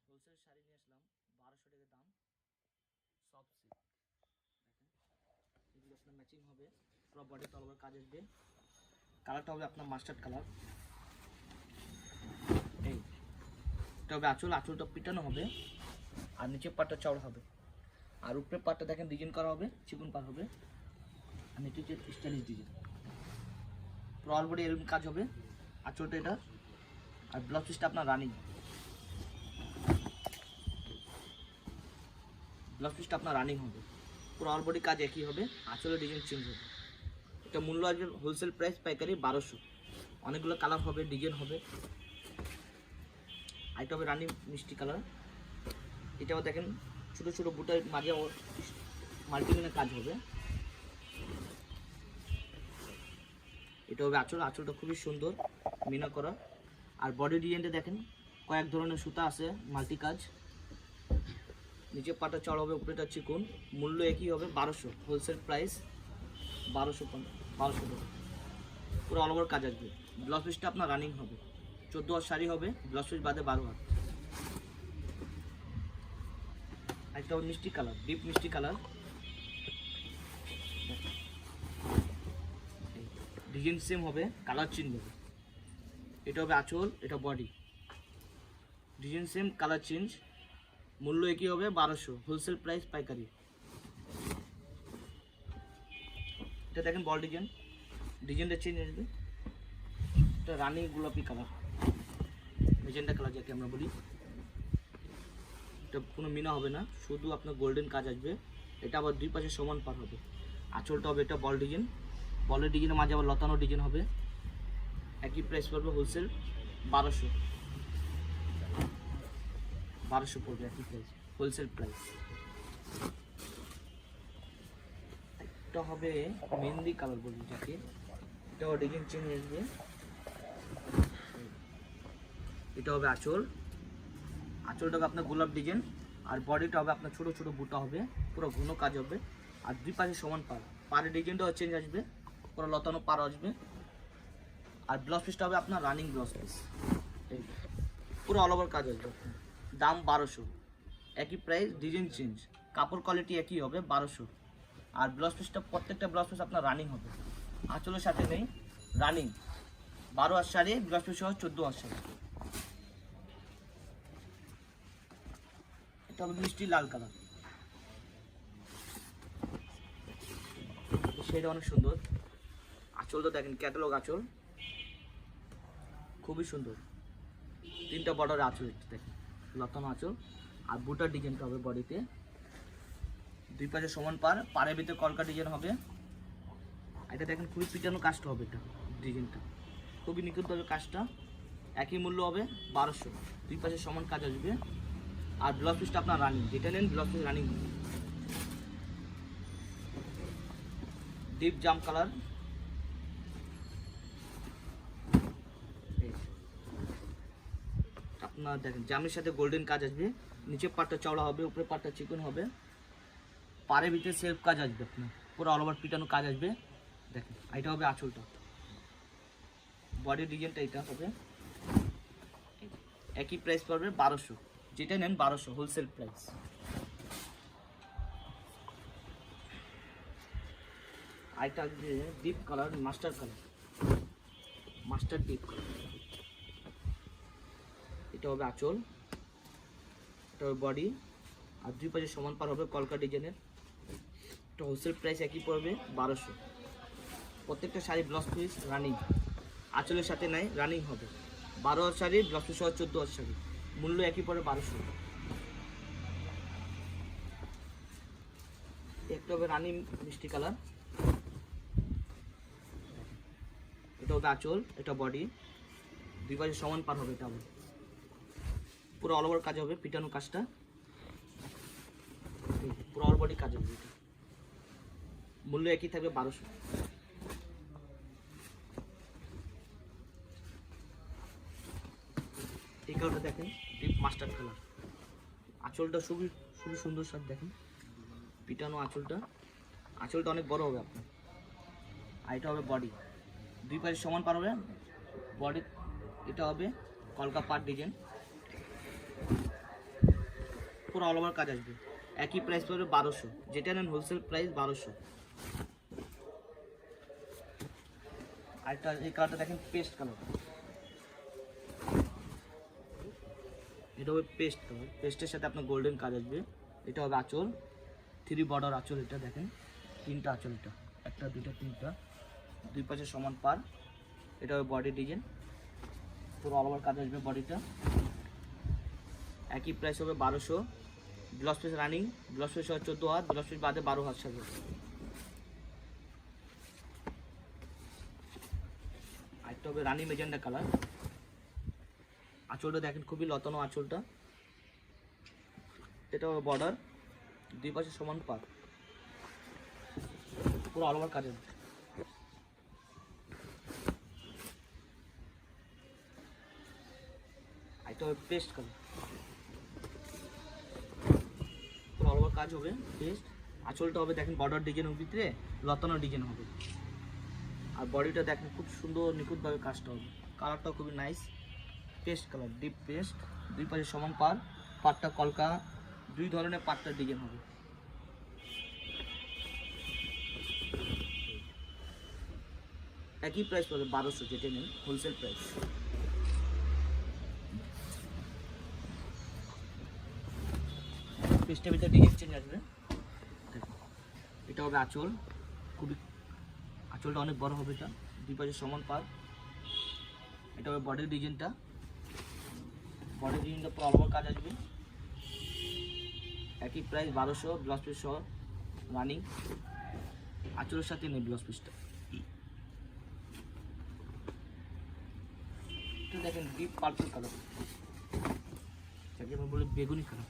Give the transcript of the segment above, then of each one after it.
Wholesale sari নিয়ে আসলাম 1200 টাকা দাম, সফট সিল্ক। দেখেন এগুলো আপনার ম্যাচিং হবে, পুরো বডি অল ওভার কাজ আসবে। কালারটা হবে আপনার মাস্টার্ড কালার। এই এটা হবে আঁচল, আঁচলটা পিটানো হবে আর নিচের পাটটা চওড়া হবে। আর উপরের পাটটা দেখেন ডিজাইন করা হবে, চিকন পার হবে আর নিচে হচ্ছে স্টাইলিশ ডিজাইন। পুরো অল বডি এরকম কাজ হবে। আঁচলটা এটা আর ব্লাউজ পিসটা আপনার রানিং। ব্লাউজ পিসটা আপনার রানিং হবে, পুরো অল বডি কাজ একই হবে, আঁচলের ডিজাইন চেঞ্জ হবে। এটা মূল্য আসবে হোলসেল প্রাইস পাইকারি 1200। অনেকগুলো কালার হবে, ডিজাইন হবে। এটা হবে রানি মিষ্টি কালার। এটাও দেখেন ছোটো ছোটো বুটার মাঝে মাল্টিমিনের কাজ হবে। এটা হবে আঁচল, আঁচলটা খুবই সুন্দর মিনা করা। আর বডি ডিজাইনটা দেখেন কয়েক ধরনের সুতা আছে, মাল্টি কাজ। নিচে পাটা চড় হবে, উপরেটা চিকন। মূল্য একই হবে 1200, হোলসেল প্রাইস 1200 টাকা। পুরো অল ওভার কাজ আসবে। ব্লাউজ পিসটা আপনার রানিং হবে, 14 হাত শাড়ি হবে, ব্লাউজ পিস বাদে 12 হাত। একটা মিষ্টি কালার, ডিপ মিষ্টি কালার। ডিজাইন সেম হবে, কালার চেঞ্জ হবে। এটা হবে আঁচল, এটা body. Design same, colour change. মূল্য একই হবে 1200, হোলসেল প্রাইস পাইকারি। এটা দেখেন বল ডিজাইন, ডিজাইনটা চেঞ্জ আসবে। এটা রানি গোলাপি কালার, মেজেন্টা কালার যাকে আমরা বলি। এটা কোনো মিনা হবে না, শুধু আপনার গোল্ডেন কাজ আসবে। এটা আবার দুই পাশে সমান পার হবে। আঁচলটা হবে এটা বল ডিজাইন, বলের ডিজাইনের মাঝে আবার লতানো ডিজাইন হবে। একই প্রাইস পড়বে হোলসেল 1200 পড়বে, একই প্রাইস হোলসেল প্রাইস। এটা হবে মেহেন্দি কালার বলি যাকে, এটাও ডিজাইন চেঞ্জ আসবে। এটা হবে আঁচল, আঁচলটা হবে আপনার গোলাপ ডিজাইন। আর বডিটা হবে আপনার ছোটো ছোটো বুটা হবে, পুরো ঘন কাজ হবে। আর দুই পাশে সমান পার, পাড়ের ডিজাইনটাও চেঞ্জ আসবে, পুরো লতানো পার আসবে। আর ব্লাউজ পিসটা হবে আপনার রানিং ব্লাউজ পিস, এই পুরো অল ওভার কাজ আসবে। দাম 1200, একই প্রাইস, ডিজাইন চেঞ্জ, কাপড় কোয়ালিটি একই হবে 1200। আর ব্লাউজ পিসটা প্রত্যেকটা ব্লাউজ পিস আপনার রানিং হবে, আঁচলের সাথে নেই, রানিং। 12 হাত শাড়ি, ব্লাউজ পিস সহ 14 হাত শাড়ি। এটা হবে মিষ্টি লাল কালার, সেটা অনেক সুন্দর। আঁচলটা দেখেন ক্যাটালগ আঁচল, খুবই সুন্দর। 3টা বর্ডার আঁচল, দেখেন লতানো আঁচল। আর বুটার ডিজাইনটা হবে বডিতে, দুই পাশে সমান পার, পাড়ের ভিতরে কলকা ডিজাইন হবে। এটা দেখেন খুবই পিটানো কাজটা হবে, এটা ডিজাইনটা খুবই নিখুঁতভাবে কাজটা। একই মূল্য হবে 1200, দুই পাশে সমান কাজ আসবে। আর ব্লাউজ পিসটা আপনার রানিং, যেটা নেন ব্লাউজ পিস রানিং। ডিপ জাম কালার, আপনার দেখেন জামের সাথে গোল্ডেন কাজ আসবে। নিচের পাটটা চওড়া হবে, উপরের পাটটা চিকন হবে। পাড়ের ভিতরে সেলফ কাজ আসবে, আপনার পুরো অল ওভার পিটানো কাজ আসবে। দেখেন এটা হবে আঁচলটা, বডির ডিজাইনটা এটা হবে। একই প্রাইস পড়বে 1200, যেটা নেন 1200, হোলসেল প্রাইস। আরেকটা আসবে deep colour, master colour, master deep colour. এটা হবে আঁচল, এটা হবে বডি। আর দুই পাশে সমান পার হবে কলকা ডিজাইনের। এটা হোলসেল প্রাইস একই পড়বে 1200। প্রত্যেকটা শাড়ি ব্লাউজ পিস রানিং, আঁচলের সাথে নাই, রানিং হবে। 12 হাত শাড়ি, ব্লাউজ পিস সহ 14 হাত শাড়ি। মূল্য একই পড়ে 1200। একটা হবে রানি মিষ্টি কালার, এটা হবে আঁচল, এটা বডি, দুই পাশে সমান পার হবে। এটা হবে পুরো অল ওভার কাজ হবে, পিটানো কাজটা, পুরো অল বডি কাজ হবে। এটা মূল্য একই থাকবে 1200। এই কালারটা দেখেন ডিপ মাস্টার্ড কালার, আঁচলটা খুবই খুবই সুন্দর সাথে দেখেন পিটানো আঁচলটা। আঁচলটা অনেক বড় হবে আপনার। আর এটা হবে বডি, দুই পাশে সমান পার হবে বডি। এটা হবে কলকা পাট ডিজাইন। পুরো অল ওভার কাজ আসবে। একই প্রাইস পড়বে 1200, যেটা নেন হোলসেল প্রাইস 1200। আরেকটা এই কালারটা দেখেন পেস্ট কালার, এটা হবে পেস্ট কালার, পেস্টের সাথে আপনার গোল্ডেন কাজ আসবে। এটা হবে আঁচল, 3 বর্ডার আঁচল। এটা দেখেন 3টা আঁচল, এটা 1টা 2টা 3টা, 2 পাশে সমান পার। এটা হবে বডি ডিজাইন, পুরো অল ওভার কাজ আসবে বডিটা। একই প্রাইস হবে 1200। Blouse piece running, blouse piece 14 হাত, ব্লাউজ পিস বাদে 12 হাত সাজবে। আরেকটা হবে রানি মেজেন্ডা কালার, আঁচলটা দেখেন খুবই লতানো আঁচলটা। এটা হবে বর্ডার, 2 পাশে সমান পার, পুরো অল ওভার কাজ আসবে। এটা হবে পেস্ট কালার, পুরো অল ওভার কাজ হবে পেস্ট। আঁচলটা হবে দেখেন বর্ডার ডিজাইনের ভিতরে লতানো ডিজাইন হবে, আর বডিটা দেখেন খুব সুন্দর নিখুঁতভাবে কাজটা হবে। কালারটাও খুবই nice, paste colour, deep paste, 2 পাশে সমান পার, পাটটা কলকা, 2 ধরনের পাটটার ডিজাইন হবে। একই প্রাইস পাবে 1200, যেটা নেন হোলসেল প্রাইস। পেস্টের ভিতরে ডিজাইন চেঞ্জ আসবে। এটা হবে আঁচল, খুবই আঁচলটা অনেক বড় হবে, এটা 2 পাশে সমান পার। এটা হবে বডির ডিজাইনটা, বডির ডিজাইনটা পুরো অল ওভার কাজ আসবে। একই প্রাইস 1200, ব্লাউজ পিস সহ রানিং। আঁচলের সাথে নেই ব্লাউজ পিসটা। এটা দেখেন ডিপ পার্পল কালার, যাকে আমরা বলি বেগুনি কালার।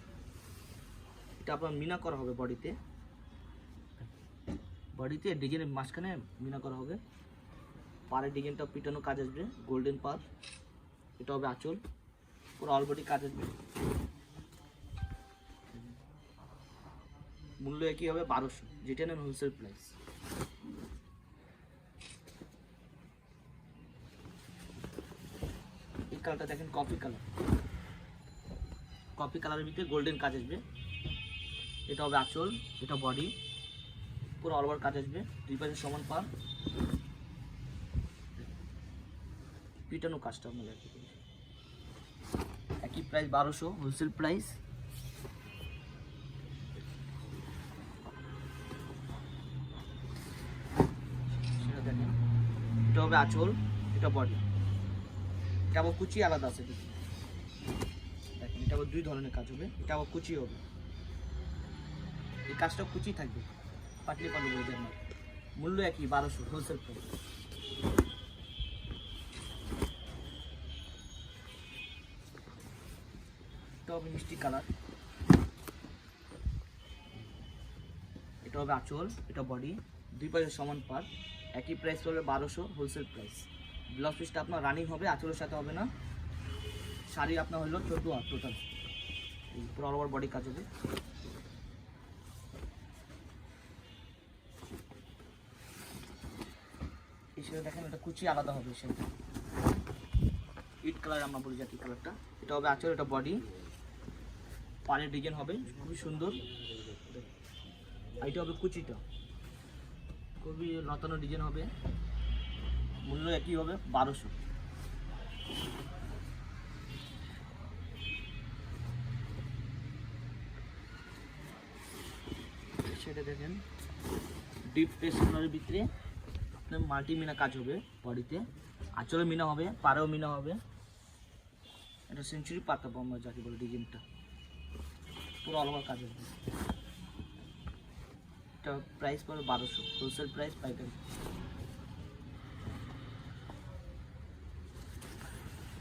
এটা আপনার মিনা করা হবে বডিতে, বডিতে ডিজাইনের মাঝখানে মিনা করা হবে। পাড়ের ডিজাইনটা পিটানো কাজ আসবে, গোল্ডেন পার। এটা হবে আঁচল, পুরো অল বডি কাজ আসবে। মূল্য একই হবে 1200, যেটা নেন হোলসেল প্রাইস। এই কালারটা দেখেন কফি কালার, কফি কালারের ভিতরে গোল্ডেন কাজ আসবে। এটা হবে আঁচল, এটা বডি, পুরো অল ওভার কাজ আসবে, 2 পাশে সমান পার। পিটানো কাজটা আপনার একই প্রাইস 1200, হোলসেল প্রাইস। সেটা দেখেন, এটা হবে আঁচল, এটা বডি। এটা আবার কুচি আলাদা আছে দেখেন, এটা আবার 2 ধরনের কাজ হবে। এটা আবার কুচি হবে, এই কাজটা কুচি থাকবে, পাটলি পাটলি বলে দেন। মূল্য একই 1200, হোলসেল প্রাইস। এটা হবে মিষ্টি কালার, এটা হবে আঁচল, এটা বডি, 2 পাশে সমান পার। একই প্রাইস পড়বে 1200, হোলসেল প্রাইস। ব্লাউজ পিসটা আপনার রানিং হবে, আঁচলের সাথে হবে না। শাড়ি আপনার হলো 14 হাত টোটাল, পুরো অল ওভার বডি কাজ হবে। এসে দেখেন এটা কুচি আলাদা হবে, সেটা ইট কালার আমরা বলি যাকে কালারটা। এটা হবে আঁচল, এটা বডি, পাড়ের ডিজাইন হবে খুবই সুন্দর। আর এটা হবে কুচিটা, খুবই লতানো ডিজাইন হবে। মূল্য একই হবে 1200। সেটা দেখেন ডিপ পেস্ট কালারের ভিতরে আপনার মাল্টি মিনা কাজ হবে বডিতে, আঁচলে মিনা হবে, পাড়েও মিনা হবে। এটা সেঞ্চুরি পাতা আমরা যাকে বলে ডিজাইনটা, পুরো অল ওভার কাজ হবে। এটা প্রাইস পড়বে 1200, হোলসেল প্রাইস পাইকারি।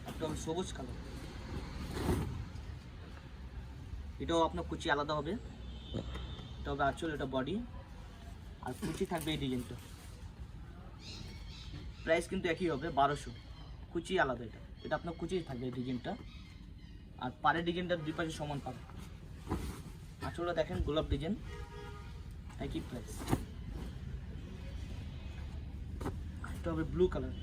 একটা হবে সবুজ কালার, এটাও আপনার কুচি আলাদা হবে। এটা হবে আঁচল, এটা বডি, আর কুচি থাকবে এই ডিজাইনটা। প্রাইস কিন্তু একই হবে 1200, কুচি আলাদা। এটা এটা আপনার কুচি থাকবে এই ডিজাইনটা, আর পাড়ের ডিজাইনটা 2 পাশে সমান পাবে। আঁচলটা দেখেন গোলাপ ডিজাইন, একই প্রাইস। এটা হবে ব্লু কালার,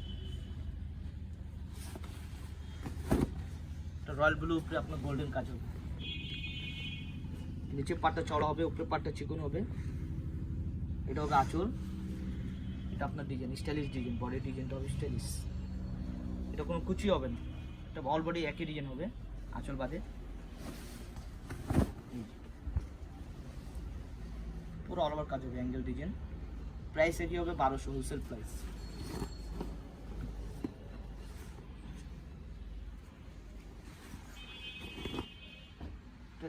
এটা রয়্যাল ব্লু উপরে আপনার গোল্ডেন কাজ হবে। নিচে পাটটা চড়া হবে, উপরে পাটটা চিকন হবে। এটা হবে আঁচল, এটা আপনার ডিজাইন স্টাইলিশ ডিজাইন, বডি ডিজাইনটা হবে স্টাইলিশ। এটা কোনো কুচি হবে না, এটা অল বডি একই ডিজাইন হবে আঁচল বাদে। পুরো অল ওভার কাজ হবে অ্যাঙ্গেল ডিজাইন। প্রাইস একই হবে 1200 হোলসেল প্রাইস।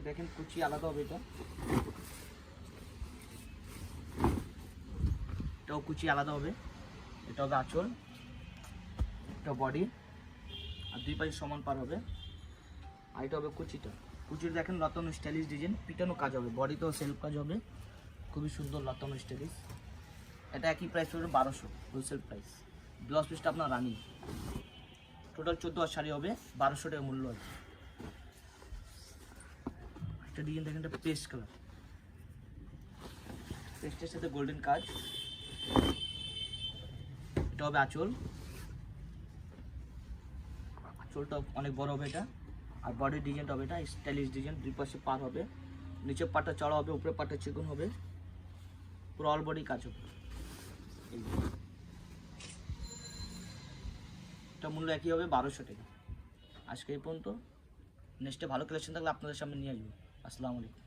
দেখেন কুচি আলাদা হবে, এটাও কুচি আলাদা হবে। এটা হবে আঁচল, এটা বডি, আর দুই পাশে সমান পার হবে। আর এটা হবে কুচিটা। কুচির দেখেন লতানো স্টাইলিশ ডিজাইন, পিটানো কাজ হবে, বডিতেও সেলফ কাজ হবে, খুবই সুন্দর লতানো স্টাইলিশ। এটা একই প্রাইস হবে 1200 হোলসেল প্রাইস। ব্লাউজ পিসটা আপনার রানিং। টোটাল 14 শাড়ি হবে, 1200 টাকা মূল্য আছে। একটা ডিজাইন দেখেন, এটা পেস্ট কালার, পেস্টের সাথে গোল্ডেন কাজ। এটা হবে আঁচল, আঁচলটা অনেক বড় হবে এটা। আর বডির ডিজাইনটা হবে এটা স্টাইলিশ ডিজাইন, দুই পাশে পার হবে, নিচের পাটটা চড়া হবে, উপরে পাটটা চিকন হবে, পুরো অল বডি কাজ হবে। এটা মূল্য একই হবে 1200 টাকা। আজকে এই পর্যন্ত, নেক্সটে ভালো কালেকশন থাকলে আপনাদের সামনে নিয়ে আসবো। আসসালামু আলাইকুম।